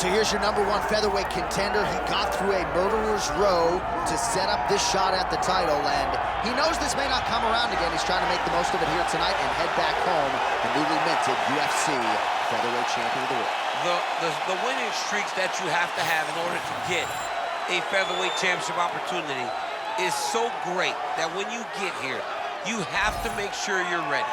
So here's your #1 featherweight contender. He got through a murderer's row to set up this shot at the title, and he knows this may not come around again. He's trying to make the most of it here tonight and head back home, the newly minted UFC featherweight champion of the world. The winning streaks that you have to have in order to get a featherweight championship opportunity is so great that when you get here, you have to make sure you're ready.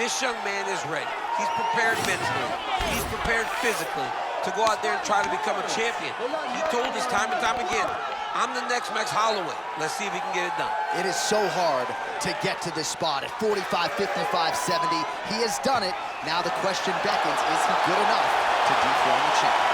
This young man is ready. He's prepared mentally. He's prepared physically to go out there and try to become a champion. He told us time and time again, I'm the next Max Holloway. Let's see if he can get it done. It is so hard to get to this spot at 45, 55, 70. He has done it. Now the question beckons, is he good enough to dethrone the champion?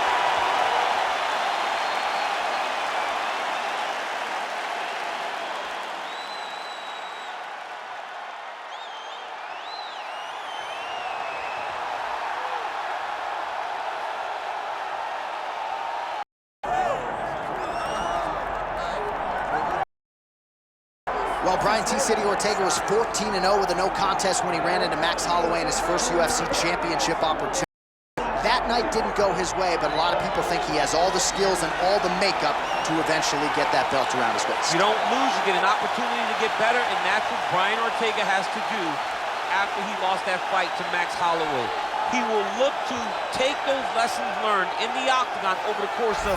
Well, Brian T. City Ortega was 14-0 with a no contest when he ran into Max Holloway in his first UFC championship opportunity. That night didn't go his way, but a lot of people think he has all the skills and all the makeup to eventually get that belt around his waist. You don't lose, you get an opportunity to get better, and that's what Brian Ortega has to do after he lost that fight to Max Holloway. He will look to take those lessons learned in the octagon over the course of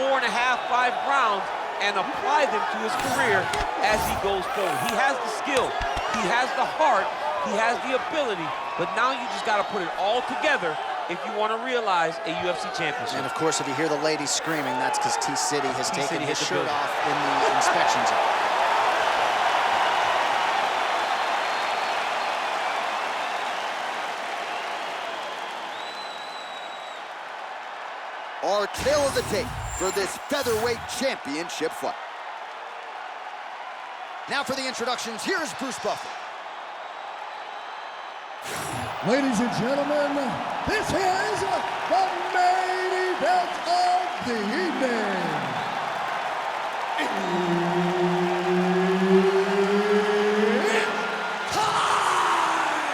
4.5, 5 rounds and apply them to his career as he goes forward. He has the skill, he has the heart, he has the ability, but now you just gotta put it all together if you want to realize a UFC championship. And of course, if you hear the ladies screaming, that's because T-City has taken his shirt off in the inspection zone. Our tale of the tape for this featherweight championship fight. Now for the introductions, here's Bruce Buffer. Ladies and gentlemen, this is the main event of the evening. It's time!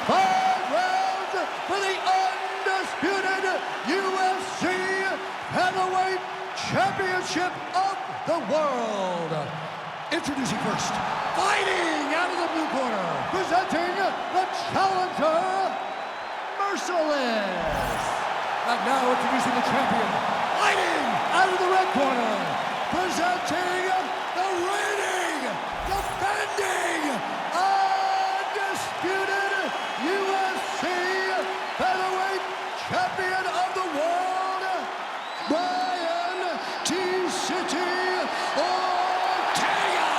5 rounds for the undisputed UFC Heavyweight Championship of the world. Introducing first, fighting out of the blue corner, presenting the challenger, Merciless. And now introducing the champion, fighting out of the red corner, presenting the reigning, defending, undisputed UFC Featherweight Champion of the world, Brian T. City Ortega.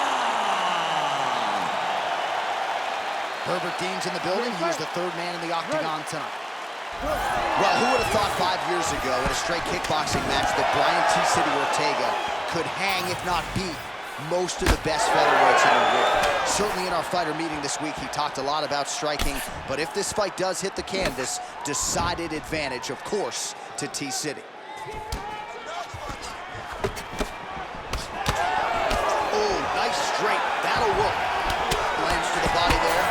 Herbert Dean's in the building. He was the 3rd man in the octagon tonight. Well, who would have thought 5 years ago in a straight kickboxing match that Brian T. City Ortega could hang, if not beat, most of the best featherweights in the world. Certainly in our fighter meeting this week, he talked a lot about striking, but if this fight does hit the canvas, decided advantage, of course, to T. City. Oh, nice straight. That'll work. Lands to the body there.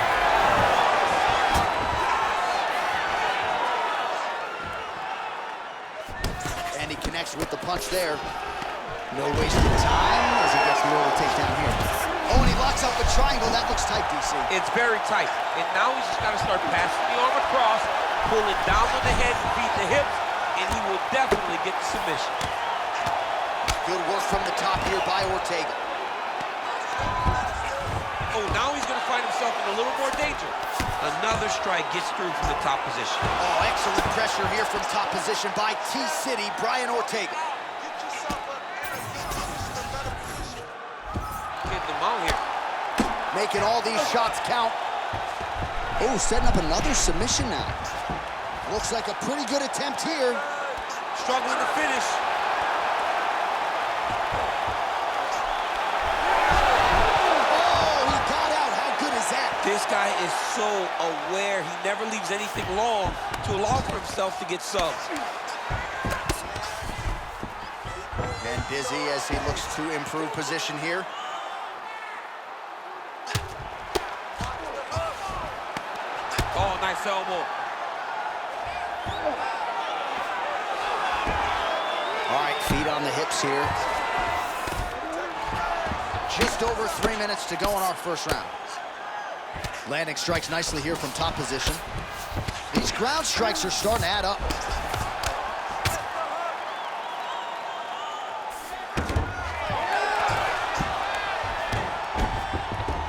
And he connects with the punch there. No wasted time as he gets the early takedown here. Oh, and he locks up the triangle. That looks tight, DC. It's very tight. And now he's just got to start passing the arm across, pulling down on the head, beat the hips, and he will definitely get the submission. Good work from the top here by Ortega. Oh, now he's going to find himself in a little more danger. Another strike gets through from the top position. Oh, excellent pressure here from top position by T-City, Brian Ortega. Getting them out here. Making all these shots count. Oh, setting up another submission now. Looks like a pretty good attempt here. Struggling to finish. This guy is so aware. He never leaves anything long to allow for himself to get subs. And dizzy as he looks to improve position here. Oh, nice elbow. All right, feet on the hips here. Just over 3 minutes to go in our first round. Landing strikes nicely here from top position. These ground strikes are starting to add up.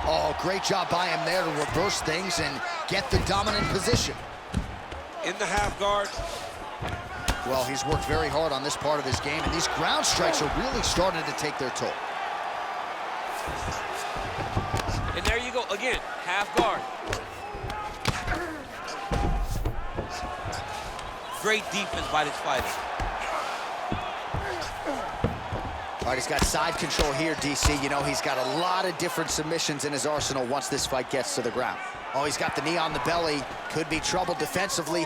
Oh, great job by him there to reverse things and get the dominant position. In the half guard. Well, he's worked very hard on this part of his game, and these ground strikes are really starting to take their toll. And there you go, again, half guard. Great defense by this fighter. All right, he's got side control here, DC. You know, he's got a lot of different submissions in his arsenal once this fight gets to the ground. Oh, he's got the knee on the belly. Could be trouble defensively.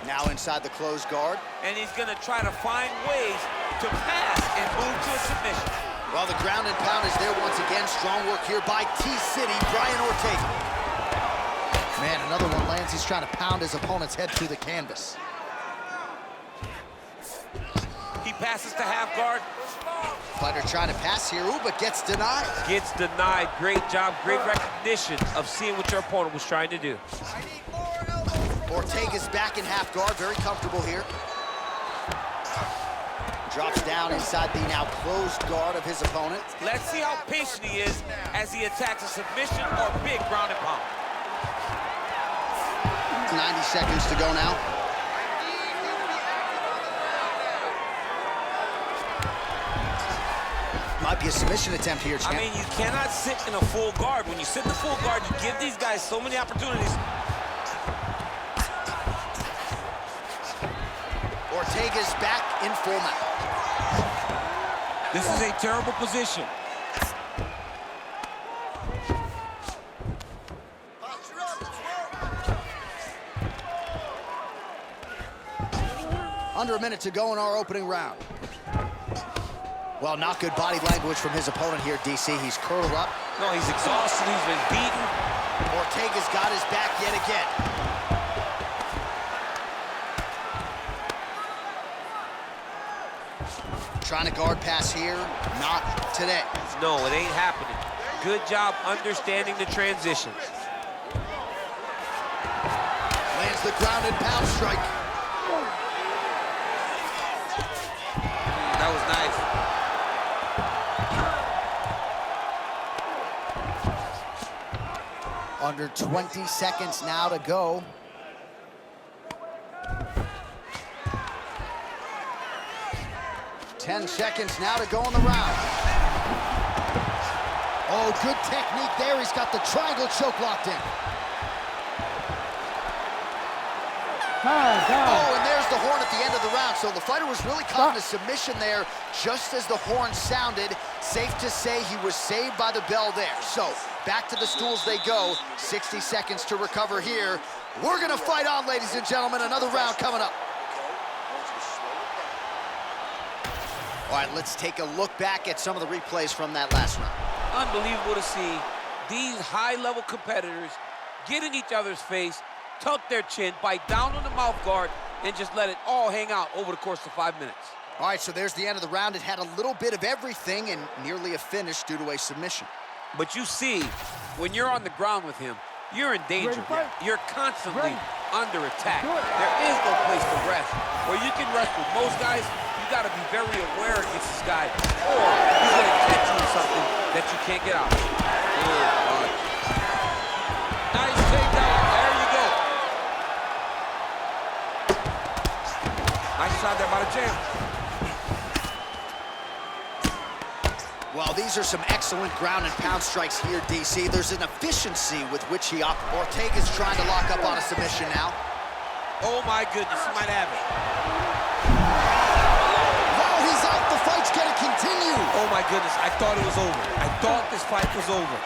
Now inside the closed guard. And he's gonna try to find ways to pass and move to a submission. Well, the ground and pound is there once again. Strong work here by T-City, Brian Ortega. Man, another one lands. He's trying to pound his opponent's head through the canvas. He passes to half guard. Fighter trying to pass here, ooh, but gets denied. Gets denied. Great job, great recognition of seeing what your opponent was trying to do. Ortega's back in half guard, very comfortable here. Drops down inside the now closed guard of his opponent. Let's see how patient he is as he attacks a submission or big ground and pound. 90 seconds to go now. Might be a submission attempt here, champ. I mean, you cannot sit in a full guard. When you sit in the full guard, you give these guys so many opportunities. Ortega's back in full mount. This is a terrible position. Under a minute to go in our opening round. Well, not good body language from his opponent here, DC. He's curled up. No, he's exhausted. He's been beaten. Ortega's got his back yet again. Trying to guard pass here. Not today. No, it ain't happening. Good job understanding the transitions. Lands the ground and pound strike. That was nice. Under 20 seconds now to go. Ten seconds now to go in the round. Oh, good technique there. He's got the triangle choke locked in. Oh, and there's the horn at the end of the round. So the fighter was really caught in a submission there just as the horn sounded. Safe to say he was saved by the bell there. So back to the stools they go. 60 seconds to recover here. We're gonna fight on, ladies and gentlemen. Another round coming up. All right, let's take a look back at some of the replays from that last round. Unbelievable to see these high-level competitors get in each other's face, tuck their chin, bite down on the mouth guard, and just let it all hang out over the course of 5 minutes. All right, so there's the end of the round. It had a little bit of everything and nearly a finish due to a submission. But you see, when you're on the ground with him, you're in danger. You're constantly under attack. There is no place to rest. Where you can rest with most guys, you got to be very aware against this guy, or he's going to catch you in something that you can't get out. Nice takedown. There you go. Nice shot there by the champ. Well, these are some excellent ground and pound strikes here, DC. There's an efficiency with which he operates. Ortega's trying to lock up on a submission now. Oh, my goodness. He might have it. Oh, he's out. The fight's going to continue. Oh, my goodness. I thought it was over. I thought this fight was over.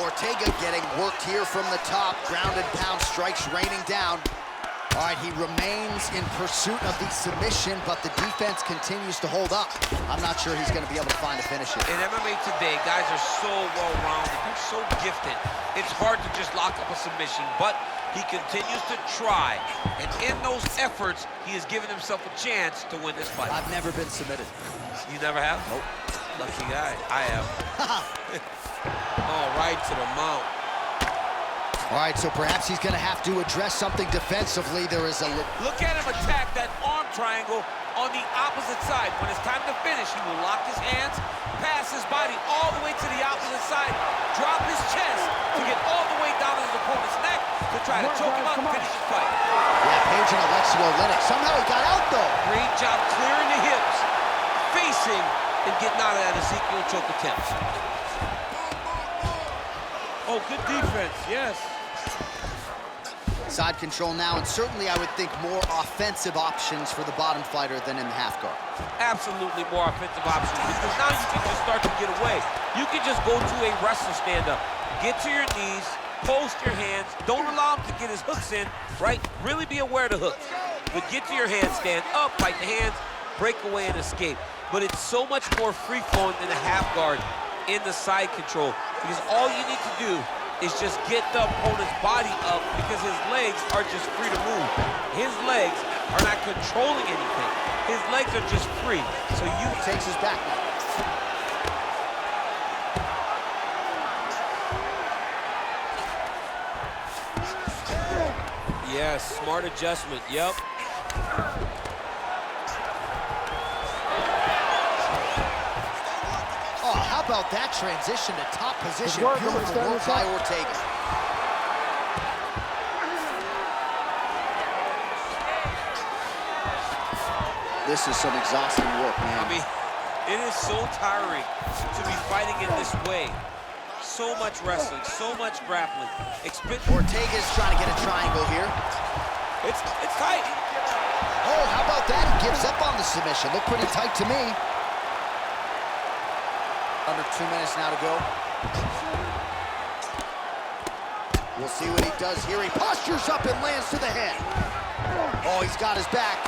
Ortega getting worked here from the top. Ground and pound strikes raining down. All right, he remains in pursuit of the submission, but the defense continues to hold up. I'm not sure he's going to be able to find a finish here. In MMA today, guys are so well-rounded. They're so gifted. It's hard to just lock up a submission, but He continues to try, and in those efforts, he has given himself a chance to win this fight. I've never been submitted. You never have? Nope. Lucky guy. I have. Oh, right to the mount. All right, so perhaps he's going to have to address something defensively. There is a... Look at him attack that arm triangle on the opposite side. When it's time to finish, he will lock his hands, pass his body all the way to the opposite side, drop his chest to get all the way down to his opponent's neck to try to choke him out and finish the fight. Yeah, Page and Alexio Oleinik. Somehow he got out, though. Great job clearing the hips, facing, and getting out of that Ezekiel choke attempt. Oh, good defense, yes. Side control now, and certainly I would think more offensive options for the bottom fighter than in the half guard. Absolutely more offensive options, because now you can just start to get away. You can just go to a wrestler stand-up, get to your knees, post your hands, don't allow him to get his hooks in, right? Really be aware of the hooks. But get to your hands, stand up, fight the hands, break away and escape. But it's so much more free-flowing than the half guard in the side control, because all you need to do is just get the opponent's body up, because his legs are just free to move. His legs are not controlling anything. His legs are just free. So you... Takes his back now. Yes, smart adjustment, yep. Oh, how about that transition to top position? Beautiful work by Ortega. This is some exhausting work, man. I mean, it is so tiring to be fighting in this way. So much wrestling, so much grappling. Ortega's trying to get a triangle here. It's tight. Oh, how about that? He gives up on the submission. Looked pretty tight to me. Under 2 minutes now to go. We'll see what he does here. He postures up and lands to the head. Oh, he's got his back.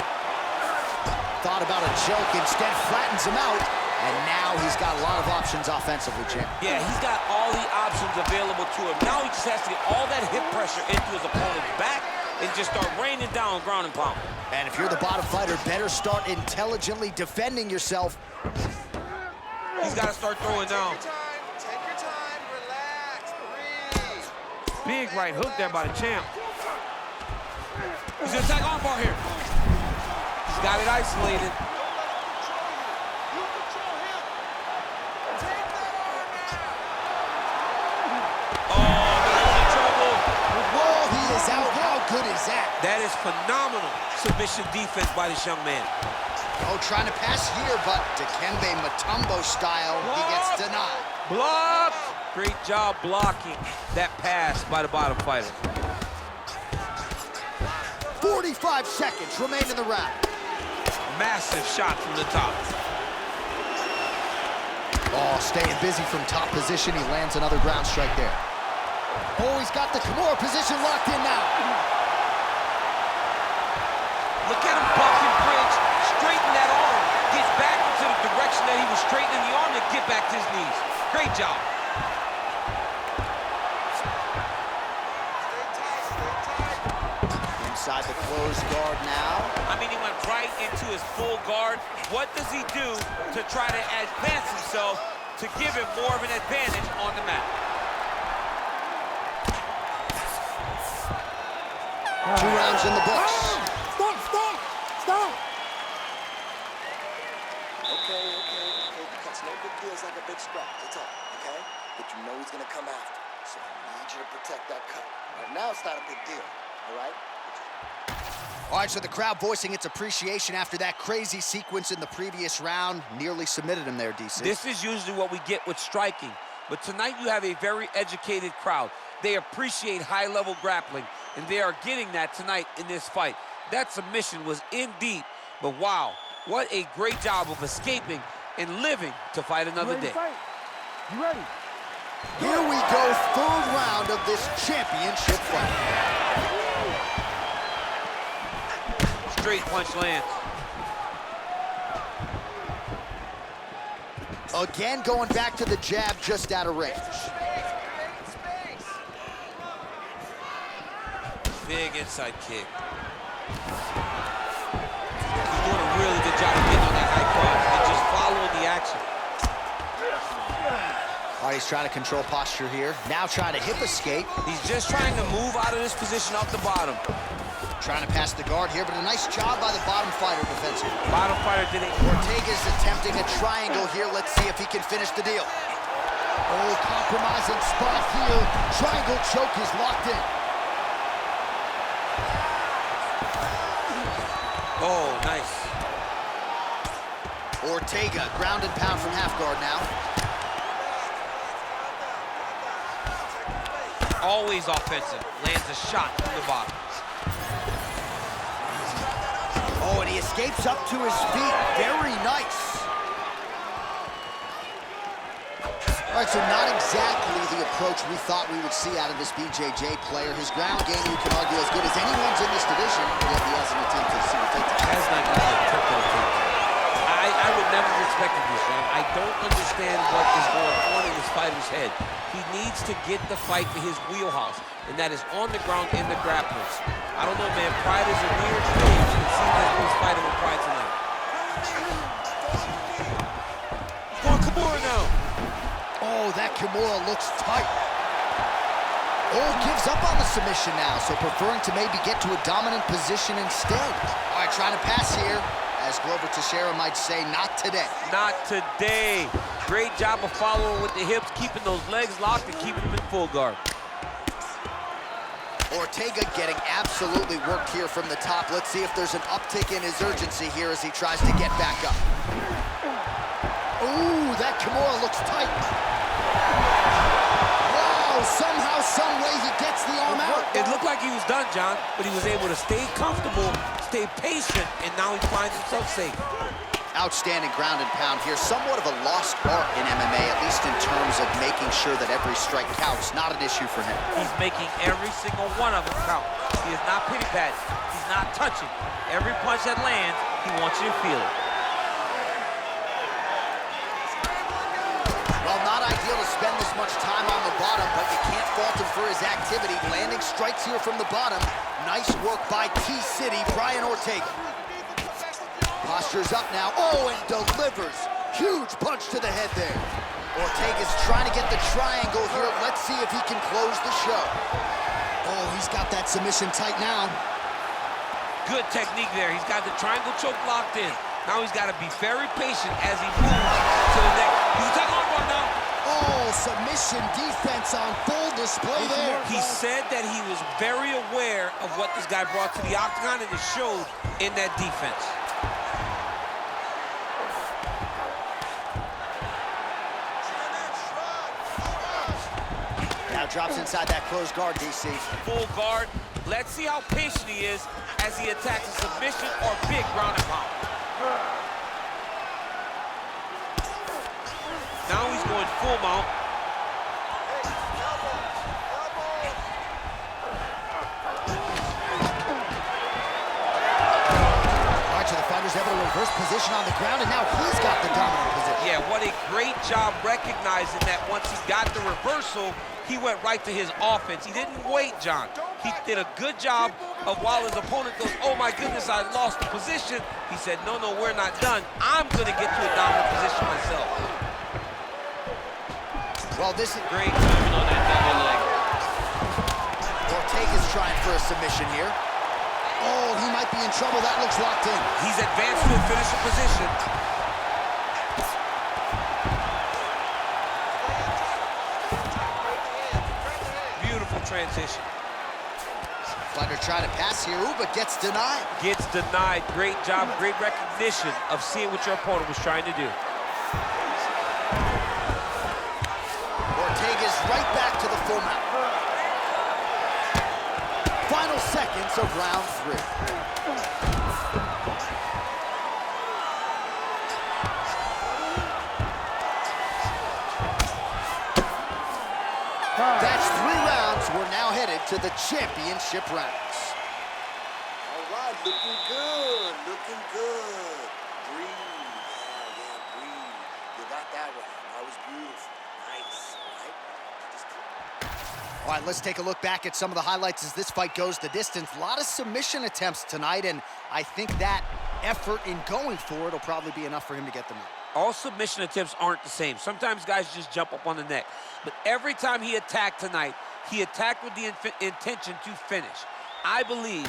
Thought about a choke, instead flattens him out. And now he's got a lot of options offensively, champ. Yeah, he's got all the options available to him. Now he just has to get all that hip pressure into his opponent's back and just start raining down ground and pound. And if you're the bottom fighter, better start intelligently defending yourself. He's got to start throwing down. Take your time, relax, breathe. Big right hook there by the champ. He's gonna attack armbar here. He's got it isolated. Good is that? That is phenomenal submission defense by this young man. Oh, trying to pass here, but Dikembe Mutombo style, he gets denied. Blocked! Great job blocking that pass by the bottom fighter. 45 seconds remain in the round. Massive shot from the top. Oh, staying busy from top position. He lands another ground strike there. Oh, he's got the Kimura position locked in now. Look at him buck and bridge, straighten that arm, gets back into the direction that he was straightening the arm to get back to his knees. Great job. Inside the closed guard now. I mean, he went right into his full guard. What does he do to try to advance himself to give him more of an advantage on the mat? 2 rounds in the books. Stop! Okay. That's no big deal. It's like a big scratch. It's all, okay? But you know he's gonna come after. So I need you to protect that cut. Right now, it's not a big deal. All right? All right, so the crowd voicing its appreciation after that crazy sequence in the previous round. Nearly submitted him there, DC. This is usually what we get with striking. But tonight you have a very educated crowd. They appreciate high-level grappling, and they are getting that tonight in this fight. That submission was in deep, but wow, what a great job of escaping and living to fight another day. You ready? Here we go, 3rd round of this championship fight. Straight punch lands. Again, going back to the jab just out of range. Big inside kick. He's doing a really good job of getting on that high cross and just following the action. All right, he's trying to control posture here. Now trying to hip escape. He's just trying to move out of this position off the bottom. Trying to pass the guard here, but a nice job by the bottom fighter defensively. Bottom fighter did it. Ortega's attempting a triangle here. Let's see if he can finish the deal. Oh, compromising spot here. Triangle choke is locked in. Oh, nice. Ortega, ground and pound from half guard now. Always offensive. Lands a shot from the bottom. Oh, and he escapes up to his feet. Very nice. All right, so not exactly the approach we thought we would see out of this BJJ player. His ground game, you can argue, as good as anyone's in this division, yet he hasn't attempted to see a takedown. Has not attempted a takedown. I would never respect this, man. I don't understand what is going on in this fighter's head. He needs to get the fight to his wheelhouse, and that is on the ground in the grapplers. I don't know, man. Pride is a weird thing. It seems like he's fighting with pride tonight. He's going Kimura now. Oh, that Kimura looks tight. Oh, gives up on the submission now, so preferring to maybe get to a dominant position instead. All right, trying to pass here. As Glover Teixeira might say, not today. Not today. Great job of following with the hips, keeping those legs locked and keeping them in full guard. Ortega getting absolutely worked here from the top. Let's see if there's an uptick in his urgency here as he tries to get back up. Ooh, that Kimura looks tight. Wow, somehow, some way he gets the arm out. It looked like he was done, John, but he was able to stay comfortable, stay patient, and now he finds himself safe. Outstanding ground and pound here. Somewhat of a lost art in MMA, at least in terms of making sure that every strike counts. Not an issue for him. He's making every single one of them count. He is not pity patting. He's not touching. Every punch that lands, he wants you to feel it. Well, not ideal to spend this much time on the bottom, but you can't fault him for his activity. Landing strikes here from the bottom. Nice work by T-City, Brian Ortega. Posture's up now. Oh, and delivers. Huge punch to the head there. Ortega's trying to get the triangle here. Let's see if he can close the show. Oh, he's got that submission tight now. Good technique there. He's got the triangle choke locked in. Now he's got to be very patient as he moves to the next. He's attacking armbar now. Oh, submission defense on full display there. He said that he was very aware of what this guy brought to the octagon, and it showed in that defense. Now drops inside that closed guard, DC. Full guard. Let's see how patient he is as he attacks a submission or big ground and pound. Now he's going full mount. All right, so the fighter's able to reverse position on the ground, and now he's got the dominant position. Yeah, what a great job recognizing that once he got the reversal, he went right to his offense. He didn't wait, John. He did a good job of while his opponent goes, oh my goodness, I lost the position. He said, no, no, we're not done. I'm gonna get to a dominant position myself. Well, this is Great timing on that double leg. Ortega's trying for a submission here. Oh, he might be in trouble. That looks locked in. He's advanced to a finishing position. Beautiful transition. Fighter trying to pass here, ooh, but gets denied. Gets denied. Great job, great recognition of seeing what your opponent was trying to do. Ortega's right back to the full mount. Final seconds of round 3. That's 3 rounds. We're now headed to the championship rounds. All right, looking good, looking good. Breathe, yeah, breathe. You got that right. That was beautiful. Nice, all right? All right, let's take a look back at some of the highlights as this fight goes the distance. A lot of submission attempts tonight, and I think that effort in going for it will probably be enough for him to get them out. All submission attempts aren't the same. Sometimes guys just jump up on the neck. But every time he attacked tonight, he attacked with the intention to finish. I believe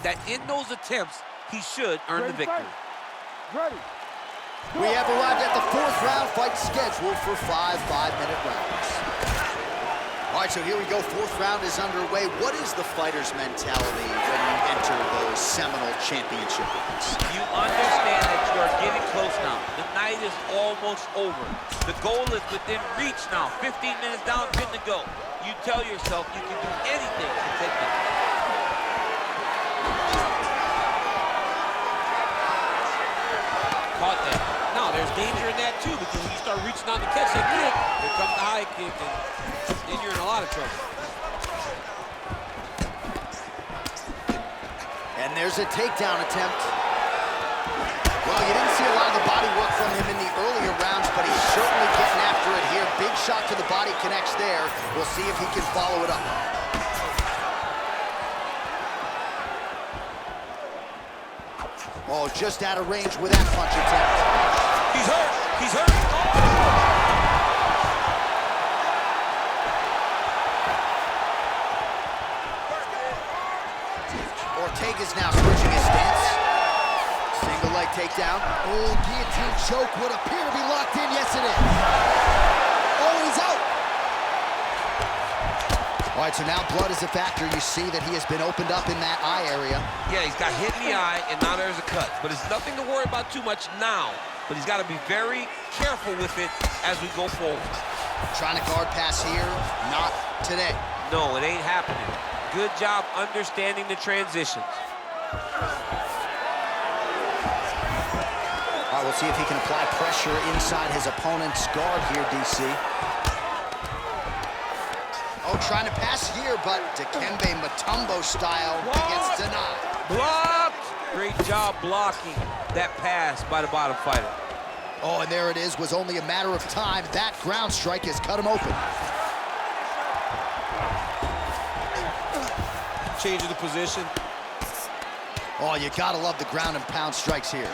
that in those attempts, he should earn the victory. Ready. We have arrived at the 4th round fight scheduled for 5 5-minute rounds. All right, so here we go. 4th round is underway. What is the fighter's mentality when you enter those seminal championship rounds? You understand that you are getting close now. The night is almost over. The goal is within reach now. 15 minutes down, 10 to go. You tell yourself you can do anything to take it. Caught that. Now, there's danger in that, too, because when you start reaching out to catch that kick, here comes the high kick, and then you're in a lot of trouble. And there's a takedown attempt. Well, you didn't see a lot of the body work from him in the earlier rounds, but he's certainly getting after it here. Big shot to the body connects there. We'll see if he can follow it up. Oh, just out of range with that punch attempt. He's hurt. He's hurt. Ortega's now switching his stance. Single leg takedown. Oh, guillotine choke would appear to be locked in. Yes, it is. Oh, he's out. All right, so now blood is a factor. You see that he has been opened up in that eye area. Yeah, he's got hit in the eye, and now there's a cut. But it's nothing to worry about too much now. But he's got to be very careful with it as we go forward. Trying to guard pass here. Not today. No, it ain't happening. Good job understanding the transitions. All right, we'll see if he can apply pressure inside his opponent's guard here, DC. Oh, trying to pass here, but Dikembe Mutombo style gets denied. Blocked! Great job blocking that pass by the bottom fighter. Oh, and there it is. Was only a matter of time. That ground strike has cut him open. Changing the position. Oh, you gotta love the ground and pound strikes here.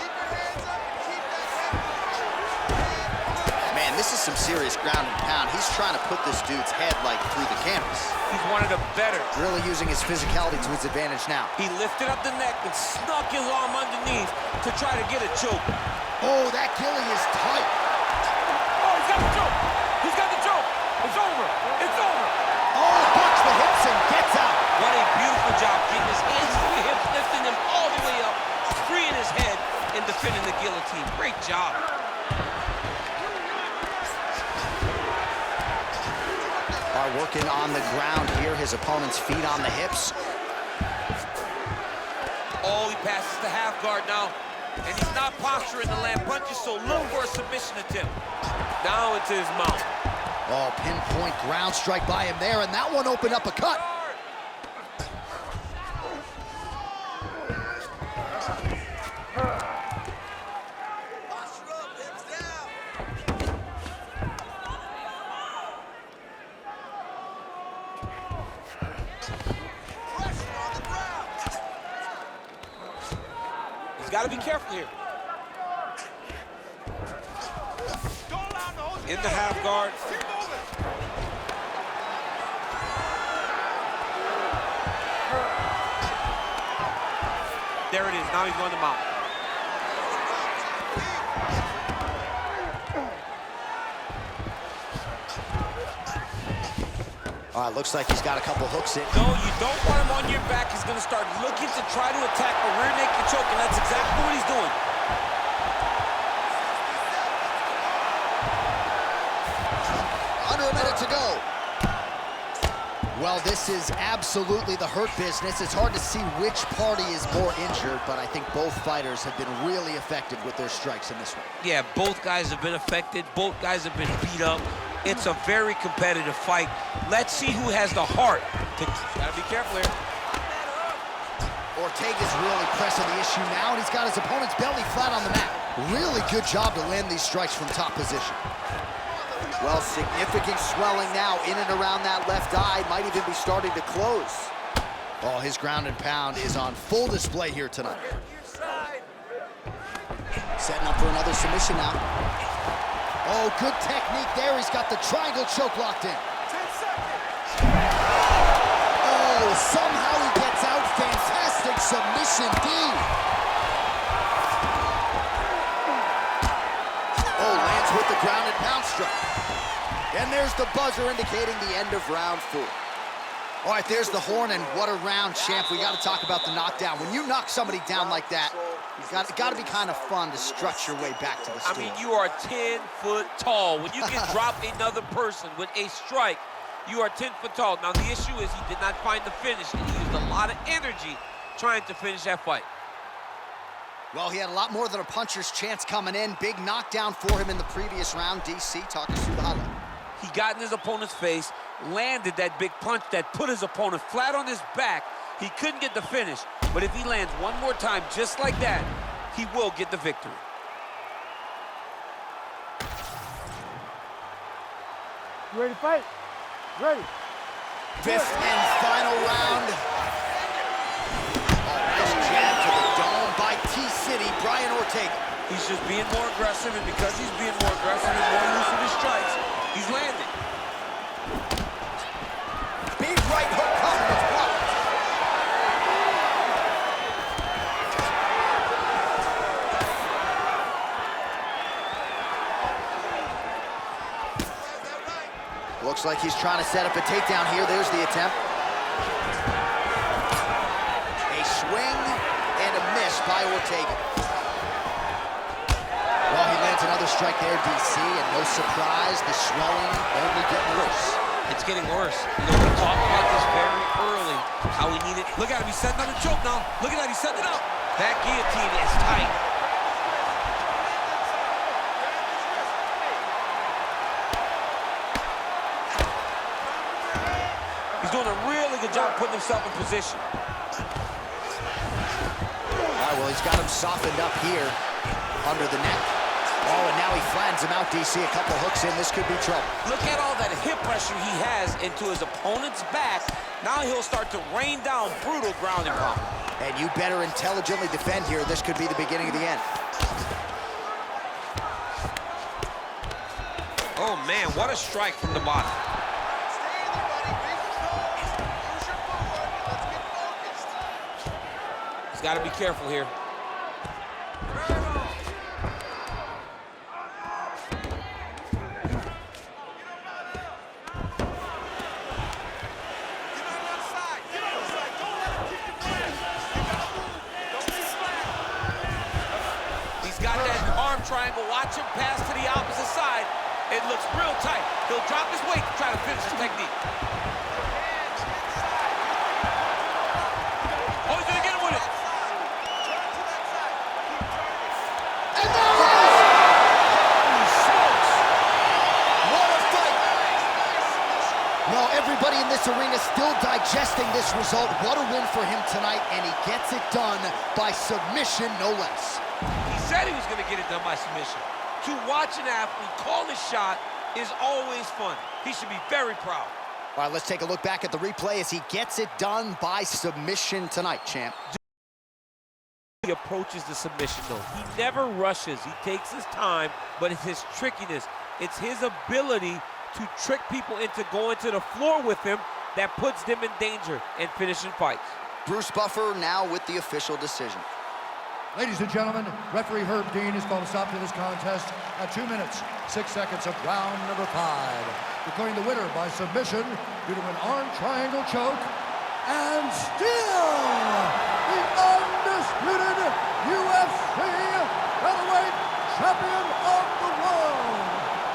Man, this is some serious ground and pound. He's trying to put this dude's head like through the canvas. He's one of the better. Really using his physicality to his advantage now. He lifted up the neck and snuck his arm underneath to try to get a choke. Oh, that gilly is tight. Oh, he's got the choke. He's got the choke. It's over. It's over. Oh, bucks the hips and gets out. What a beautiful job. Getting his hands to the hips, lifting him all the way up, freeing his head, and defending the guillotine. Great job. Are working on the ground here. His opponent's feet on the hips. Oh, he passes the half guard now. And he's not posturing to land punches, so look for a submission attempt. Now into his mouth. Oh, pinpoint ground strike by him there, and that one opened up a cut. He's got to be careful here. In the half guard. There it is. Now he's going to mount. All right, looks like he's got a couple hooks in. No, you don't want him on your back. He's going to start looking to try to attack a rear naked choke, and that's exactly what he's doing. Under a minute to go. Well, this is absolutely the hurt business. It's hard to see which party is more injured, but I think both fighters have been really effective with their strikes in this one. Yeah, both guys have been affected. Both guys have been beat up. It's a very competitive fight. Let's see who has the heart to... Gotta be careful here. Ortega's really pressing the issue now, and he's got his opponent's belly flat on the mat. Really good job to land these strikes from top position. Well, significant swelling now in and around that left eye. Might even be starting to close. Oh, his ground and pound is on full display here tonight. Setting up for another submission now. Oh, good technique there. He's got the triangle choke locked in. 10 seconds. Oh, somehow he gets out. Fantastic submission, D. Oh, lands with the ground and pound strike. And there's the buzzer indicating the end of round 4. All right, there's the horn, and what a round, champ. We got to talk about the knockdown. When you knock somebody down like that, it's got to be kind of fun to strut your way back to the stool. I mean, you are 10 foot tall. When you can drop another person with a strike, you are 10 foot tall. Now, the issue is he did not find the finish, and he used a lot of energy trying to finish that fight. Well, he had a lot more than a puncher's chance coming in. Big knockdown for him in the previous round. DC, talk us through the highlight. He got in his opponent's face, landed that big punch that put his opponent flat on his back. He couldn't get the finish, but if he lands one more time just like that, he will get the victory. You ready to fight? Ready. Fifth and final round. Oh, nice jab to the dome by T-City, Brian Ortega. He's just being more aggressive, and because he's being more aggressive and more loose with his strikes, he's landing. Big right hook coming, it's blocked. Looks like he's trying to set up a takedown here. There's the attempt. A swing and a miss by Ortega. Well, he lands another strike there, DC, and no surprise, the swelling only getting worse. It's getting worse. You know, we talked about this very early, how he needed. Look at him, he's setting up a choke now. Look at that, he's setting it up. That guillotine is tight. He's doing a really good job putting himself in position. All right, well, he's got him softened up here under the neck. Oh, and now he flattens him out, DC. A couple hooks in, this could be trouble. Look at all that hip pressure he has into his opponent's back. Now he'll start to rain down brutal ground and pound. And you better intelligently defend here. This could be the beginning of the end. Oh, man, what a strike from the bottom. He's got to be careful here. He's got that arm triangle. Watch him pass to the opposite side. It looks real tight. He'll drop his weight to try to finish his technique. Oh, he's going to get him with it. Well, everybody in this arena still digesting this result. What a win for him tonight, and he gets it done by submission, no less. He said he was going to get it done by submission. To watch an athlete call his shot is always fun. He should be very proud. All right, let's take a look back at the replay as he gets it done by submission tonight, champ. He approaches the submission, though. He never rushes. He takes his time, but it's his trickiness. It's his ability to trick people into going to the floor with him that puts them in danger and finishing fights. Bruce Buffer now with the official decision. Ladies and gentlemen, referee Herb Dean has called a stop to this contest at 2 minutes, 6 seconds of round number 5. Declaring the winner by submission due to an arm triangle choke, and still the undisputed UFC featherweight champion of the world,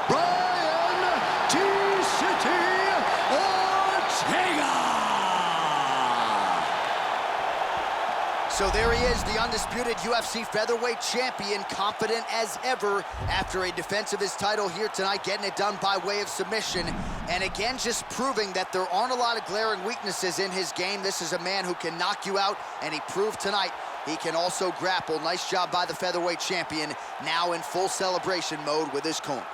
Brian T-City Ortega! So there he is, the undisputed UFC featherweight champion, confident as ever after a defense of his title here tonight, getting it done by way of submission. And again, just proving that there aren't a lot of glaring weaknesses in his game. This is a man who can knock you out, and he proved tonight he can also grapple. Nice job by the featherweight champion, now in full celebration mode with his corner.